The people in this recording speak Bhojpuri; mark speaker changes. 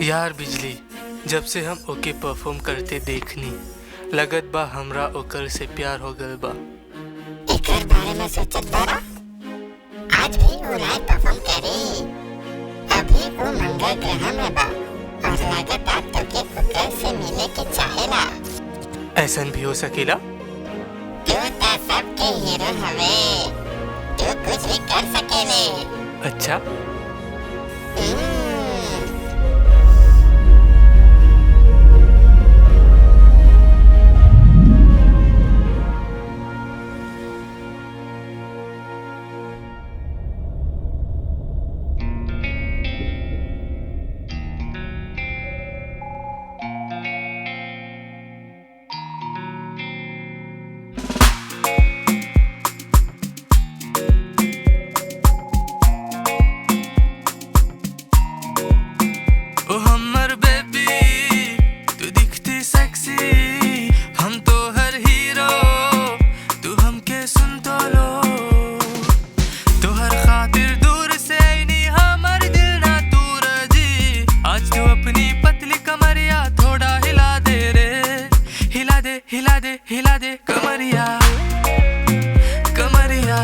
Speaker 1: यार बिजली, जब से हम ओके परफॉर्म करते देखनी लगत बा हमरा ओकर से प्यार हो गल बा।
Speaker 2: एकर बारे में सोचत बारा? आज भी वो लाइव परफॉर्म करी। अभी वो मंगल ग्रह में बा और लागत आप तो के ओकर से मिले के चाहेला।
Speaker 1: ऐसन भी हो सकेला?
Speaker 2: तू तो सबके हीरो हवे, तू कुछ भी कर सकेले।
Speaker 1: अच्छा, ओ हमर बेबी तू दिखती सेक्सी, हम तो हर हीरो, तू हमके सुन तो लो। तो हर खातिर दूर से नहीं हमर दिल ना तू रजी। आज तू अपनी पतली कमरिया थोड़ा हिला दे रे, हिला दे हिला दे हिला दे कमरिया कमरिया।